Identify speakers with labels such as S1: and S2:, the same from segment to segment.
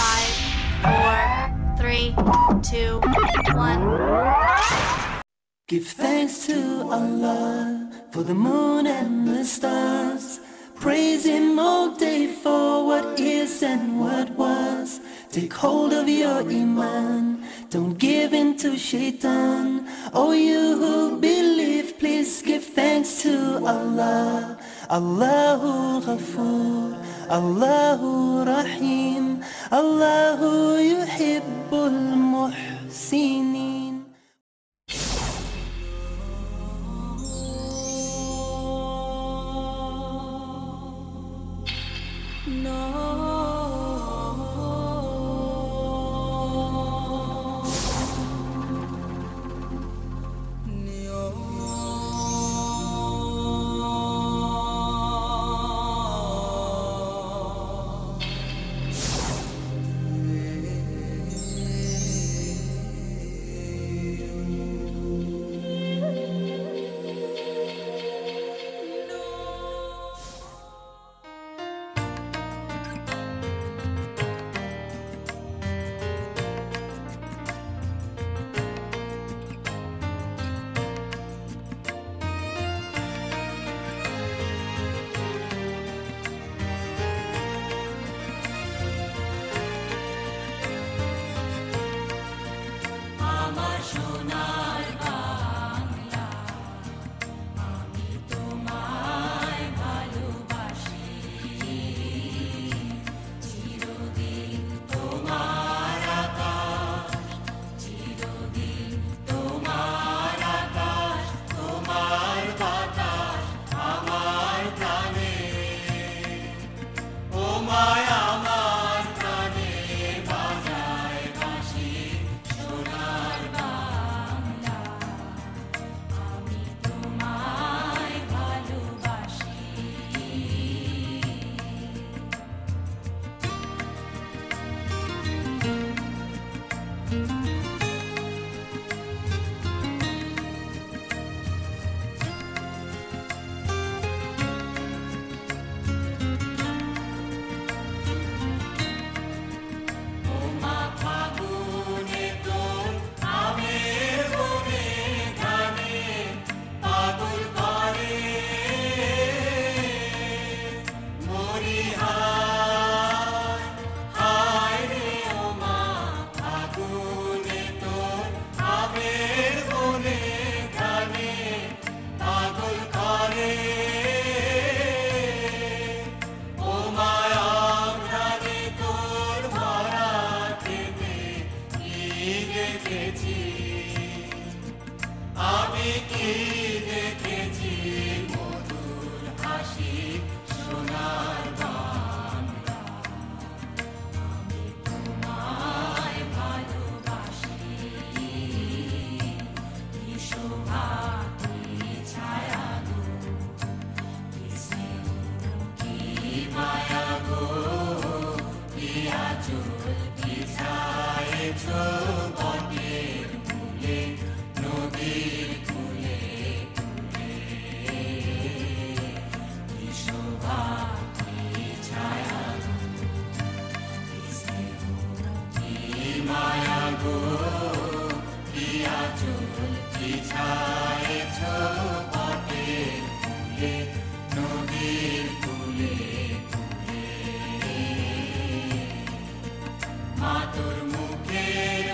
S1: Five, four, three, two, one.
S2: Give thanks to Allah for the moon and the stars. Praise Him all day for what is and what was. Take hold of your iman, don't give in to shaitan. Oh, you who believe, please give thanks to Allah. Allahu Ghafoor, Allahu Rahim, Allahu Yuhibbul Muhsinin.
S3: মাতুর মুখের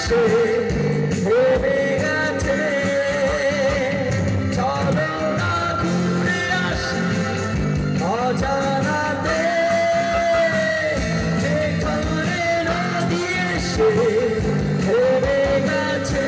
S3: এসে ভেবে গেছে চলো না ঘুরে আসি অজানাতে যেখানে নদী এসে ভেবে গেছে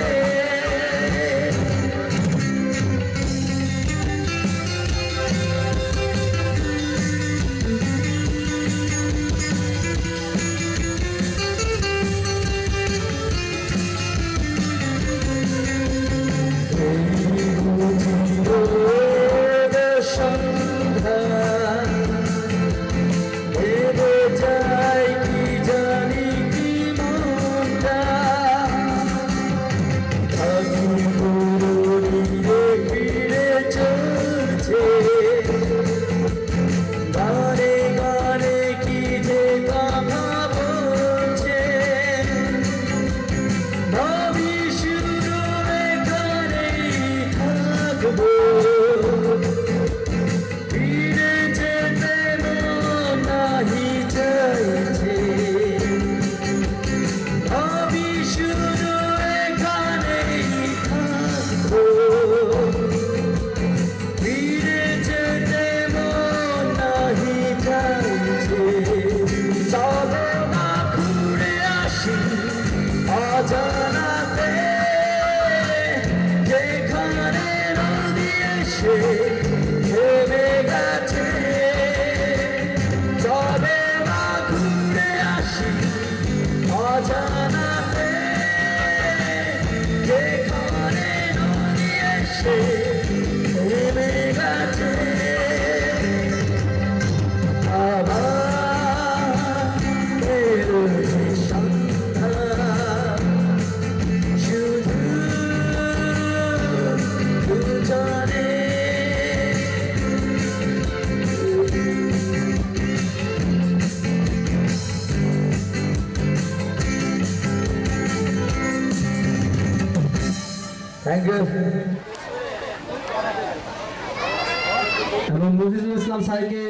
S3: এবং মফিজুল ইসলাম স্যারকে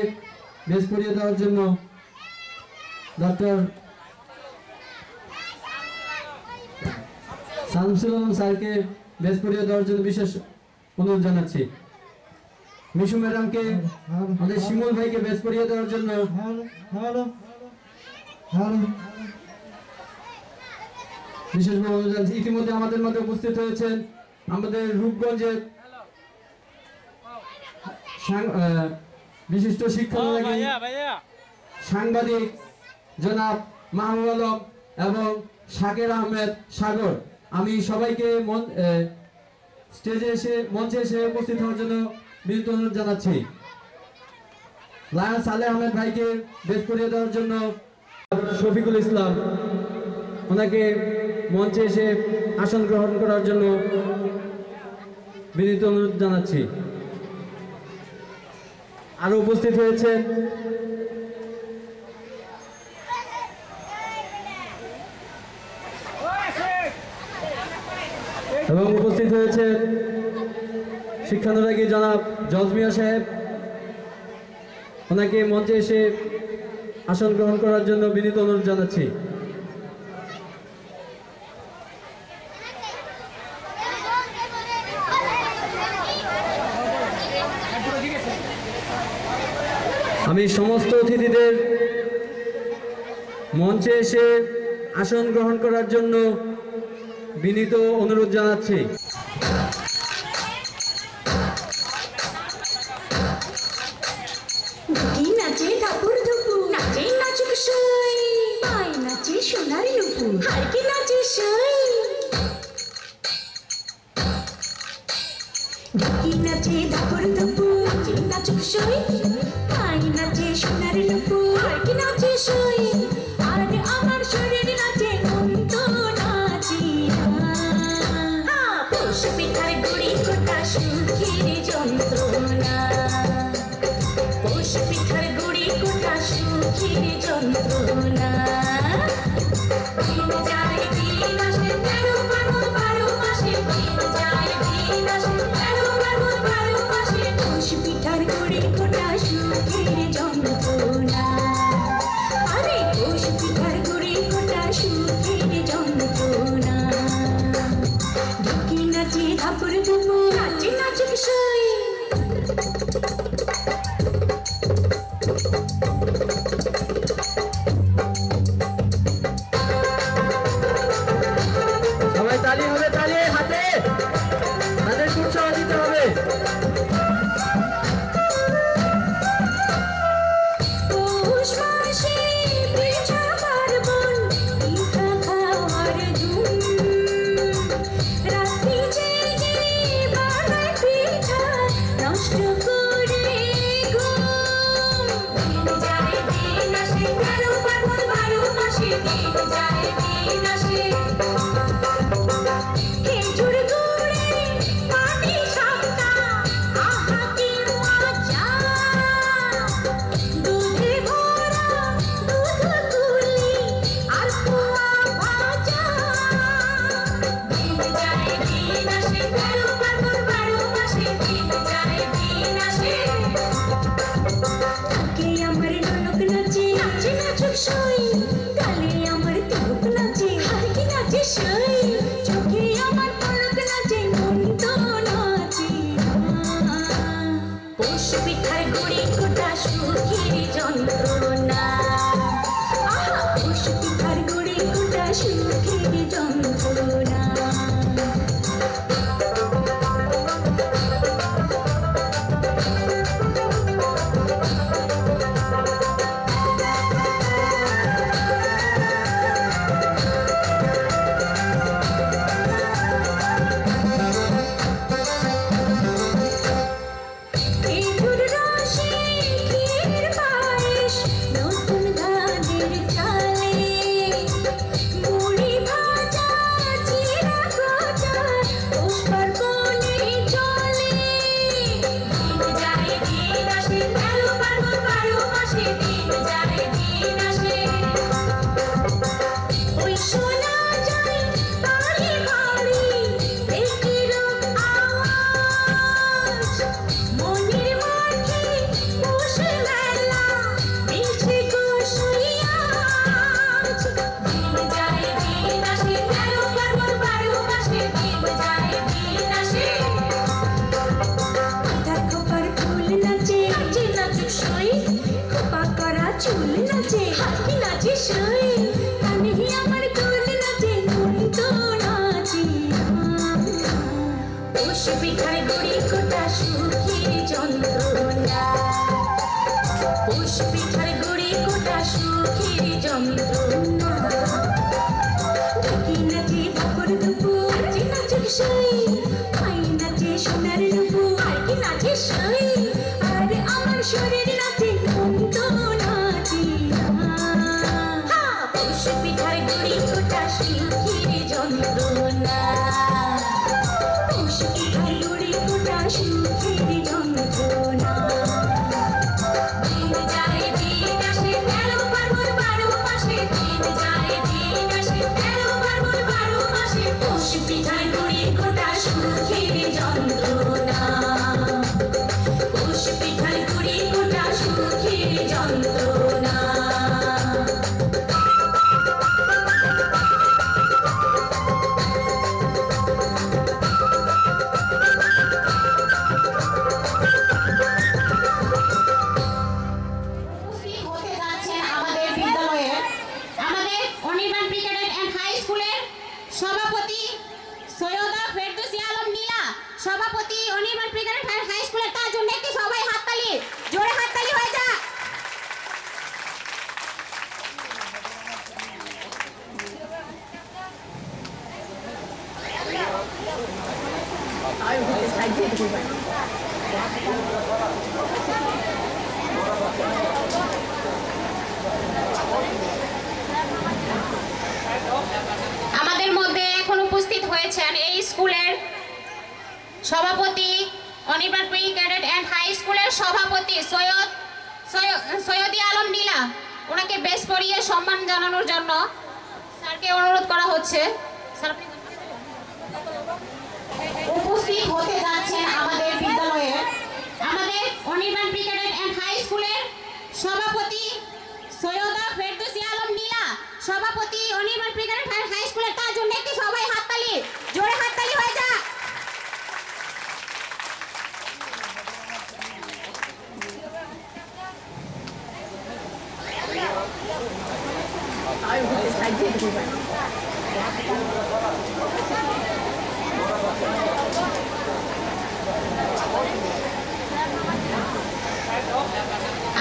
S3: বেশ পড়িয়ে দেওয়ার জন্য ডক্টর শামসুল আলম স্যারকে বেশ পড়িয়ে দেওয়ার জন্য বিশেষ অনুরোধ জানাচ্ছি। মিশু ম্যাডামকে আমাদের শিমুল ভাইকে বেশ পড়িয়ে দেওয়ার জন্য বিশেষ অনুরোধ জানাচ্ছি। ইতিমধ্যে আমাদের মধ্যে উপস্থিত হয়েছেন আমাদের রূপগঞ্জের বিশিষ্ট শিক্ষানুরাগী সাংবাদিক জনাব মাহবুব আলম এবং শাকের আহমেদ সাগর। আমি সবাইকে মঞ্চে এসে উপস্থিত হওয়ার জন্য বিনীত অনুরোধ জানাচ্ছি। লায়ন সালেহ আহমেদ ভাইকে বেশ করিয়ে দেওয়ার জন্য শফিকুল ইসলাম ওনাকে মঞ্চে এসে আসন গ্রহণ করার জন্য বিনীত অনুরোধ জানাচ্ছি। আরো উপস্থিত হয়েছেন এবং উপস্থিত হয়েছেন শিক্ষানুরাগী জনাব জজমিয়া সাহেব, ওনাকে মঞ্চে এসে আসন গ্রহণ করার জন্য বিনীত অনুরোধ জানাচ্ছি। আমি সমস্ত অতিথিদের মঞ্চে এসে আসন গ্রহণ করার জন্য বিনীত অনুরোধ জানাচ্ছি।
S4: নাচে ঠাকুর ধুপু, নাচে নাচুক সই, পায় নাচে সোনার নুপুর, হারকে নাচে সই। ঢুকি নাচে ঠাকুর ধুপু, নাচে নাচুক সই, পায় নাচে সোনার নুপুর, হারকে নাচে সই। আর আমার শরীর নাচে মন তো নাচি না। পৌষ পিঠার গুড়ি কোটা সুখের যন্ত্রণা, পৌষ পিঠার গুড়ি কোটা সুখের যন্ত্রণা। দিন যায় দিন আসে 13 পার্বণ 12 মাসে, দিন যায় দিন আসে 13 পার্বণ 12 মাসে। পৌষ পিঠার গুড়ি কোটা সুখের যন্ত্রণা, আরে পৌষ পিঠার গুড়ি কোটা সুখের যন্ত্রণা। দিন যায় দিন আসে খেজুর গুড়ে পানি সাপটা আহা কি মজা দুধে ভরা দুধ কুলি আর পোয়া ভাজা দিন যায় দিন আসে 13 ফাল্গুন 12 মাসে দিন যায় দিন আসে কে আমার ননক নাচে নাচে নাচুক সই গালে আমার তিলক নাচে হার কি নাচে সই চোখে আমার পলক নাচে মন তো নাচে পৌষ পিঠার গুড়ি কোটা সুখের যন্ত্রণা আহা পৌষ পিঠার গুড়ি কোটা সুখের যন্ত্রণা খেজুর রসে ক্ষীর পায়েস নতুন ধানের চালে মুড়ি ভাজা চিরা গজা পুষ্পার কোণে চলে দিন যায় দিন আসে 13 ফাল্গুন 12 মাসে দিন যায় দিন আসে ওই শোনা যায় বাড়ি বাড়ি ঢেকির আওয়াজ মনের মাঝে বসে মেলা মিছে গোসইয়াজ দিন যায় দিন আসে 13 ফাল্গুন 12 মাসে দিন যায় দিন আসে মাথার খোপার ফুল নাচে নাচে নাচুক সই খোপা করা চুল নাচে হাতি নাচে সই কানে আমার দুল নাচে মন তো নাচে পৌষ পিঠার গুড়ি কোটা সুখের যন্ত্রণা পৌষ পিঠার গুড়ি কোটা সুখের যন্ত্রণা ঢাকি নাচে ঠাকুর দুপুর নাচে নাচুক সই মাই নাচে সোনার নুপুর আর কি নাচে সই আর আমার শরীর নাচে মন তো নাচে পৌষ পিঠার গুড়ি কোটা সুখের যন্ত্রণা পৌষ পিঠার গুড়ি কোটা সুখের যন্ত্রণা দিন যায় দিন আসে 13 ফাল্গুন 12 মাসে দিন যায় দিন আসে 13 ফাল্গুন 12 মাসে পৌষ পিঠার গুড়ি কোটা সুখের যন্ত্রণা পৌষ পিঠার গুড়ি কোটা সুখের যন্ত্রণা
S5: উপস্থিত হতে যাচ্ছেন আমাদের বিদ্যালয়ের আমাদের অনির্বাণ ব্রিগেড এন্ড হাই স্কুলের সভাপতি সৈয়দা ফেরদৌসী আলম নীলা সভাপতি অনির্বাণ ব্রিগেড এন্ড হাই স্কুলের তার জন্য একটি সবাই হাততালি জোরে হাততালি হয়ে যা আমাদের মধ্যে এখন উপস্থিত হয়েছেন এই স্কুলের সভাপতি Anirban pre cadet and high স্কুলের সভাপতি সৈয়দী আলম নীলা ওনাকে বেশ পরিয়ে সম্মান জানানোর জন্য স্যারকে অনুরোধ করা হচ্ছে স্যার আপনি উপস্থিত হতে যাচ্ছেন আমাদের বিদ্যালয়ের আমাদের Anirban pre cadet and high স্কুলের সভাপতি সৈয়দা ফেরদৌসী আলম নীলা সভাপতি Anirban pre cadet and high স্কুলের তার জন্য একটি সবাই হাততালি জোরে হাততালি হয়ে যা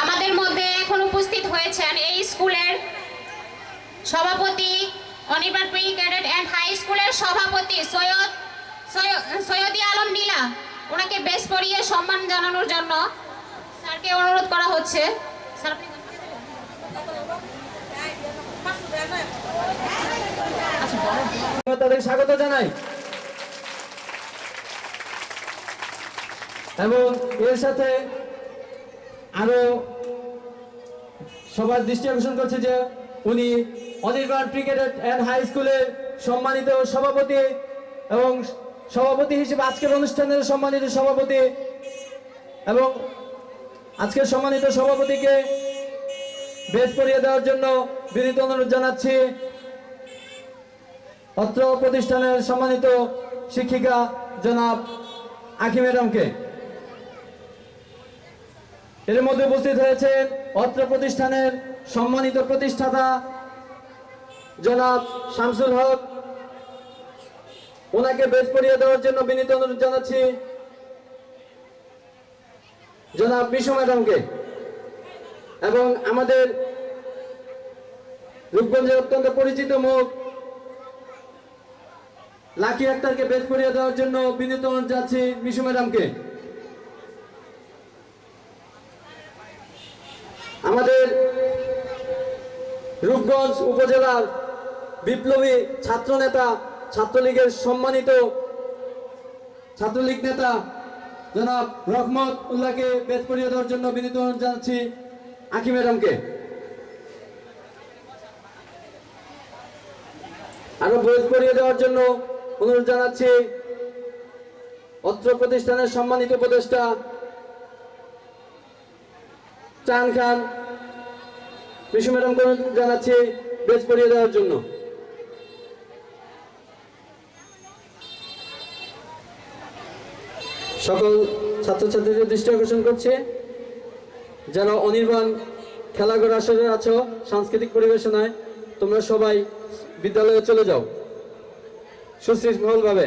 S5: আমাদের মধ্যে এখন উপস্থিত হয়েছেন এই স্কুলের সভাপতি Anirban pre cadet and high স্কুলের সভাপতি সৈয়দী আলম নীলা ওনাকে বেশ পরিয়ে সম্মান জানানোর জন্য স্যারকে অনুরোধ করা হচ্ছে স্যার আপনি
S3: তাদের স্বাগত জানাই। এবং এর সাথে আরো সবার দৃষ্টি আকর্ষণ করছে যে উনি Anirban pre cadet and high স্কুলের সম্মানিত সভাপতি এবং সভাপতি হিসেবে আজকের অনুষ্ঠানের সম্মানিত সভাপতি, এবং আজকের সম্মানিত সভাপতিকে বেজ পরিয়ে দেওয়ার জন্য বিনীত অনুরোধ জানাচ্ছি অত্র প্রতিষ্ঠানের সম্মানিত শিক্ষিকা জনাব আঁখি ম্যাডামকে। এর মধ্যে উপস্থিত হয়েছেন অত্র প্রতিষ্ঠানের সম্মানিত প্রতিষ্ঠাতা জনাব শামসুল হক, ওনাকে বেজ পরিয়ে দেওয়ার জন্য বিনীত অনুরোধ জানাচ্ছি জনাব মিশু ম্যাডামকে, এবং আমাদের রূপগঞ্জের অত্যন্ত পরিচিত মুখ লাকি আক্তারকে বেজ পরিয়ে দেওয়ার জন্য বিনীত অনুরোধ জানাচ্ছি মিশু ম্যাডামকে। আমাদের রূপগঞ্জ উপজেলার বিপ্লবী ছাত্র নেতা, ছাত্রলীগের সম্মানিত ছাত্রলীগ নেতা জনাব রহমত উল্লাহকে বেজ পরিয়ে দেওয়ার জন্য বিনীত অনুরোধ জানাচ্ছি আঁখি ম্যাডামকে। আরো বেজ পরিয়ে দেওয়ার জন্য অনুরোধ জানাচ্ছি অত্র প্রতিষ্ঠানের সম্মানিত উপদেষ্টা চান খান, মিশু ম্যাডামকে অনুরোধ জানাচ্ছি বেজ পরিয়ে দেওয়ার জন্য। সকল ছাত্রছাত্রীদের দৃষ্টি আকর্ষণ করছে যারা অনির্বাণ খেলাঘর আসরে আছো সাংস্কৃতিক পরিবেশনায়, তোমরা সবাই বিদ্যালয়ে চলে যাও সুশৃঙ্খলভাবে।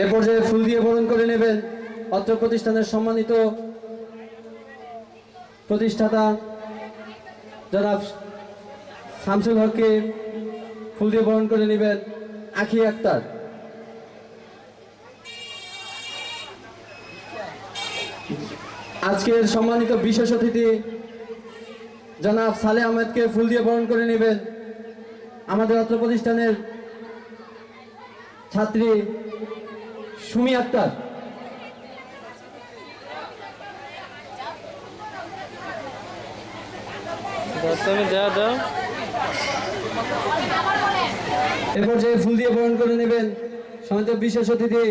S3: এ পর্যায়ে ফুল দিয়ে বরণ করে নেবেন অত্র প্রতিষ্ঠানের সম্মানিত প্রতিষ্ঠাতা জনাব শামসুল হককে ফুল দিয়ে বরণ করে নেবেন আঁখি আক্তার। আজকের সম্মানিত বিশেষ অতিথি জনাব সালে আহমেদকে ফুল দিয়ে বরণ করে নেবেন আমাদের অত্র প্রতিষ্ঠানের ছাত্রী সুমি আক্তার। এ পর্যায়ে ফুল দিয়ে বরণ করে নেবেন সম্মানিত বিশেষ অতিথি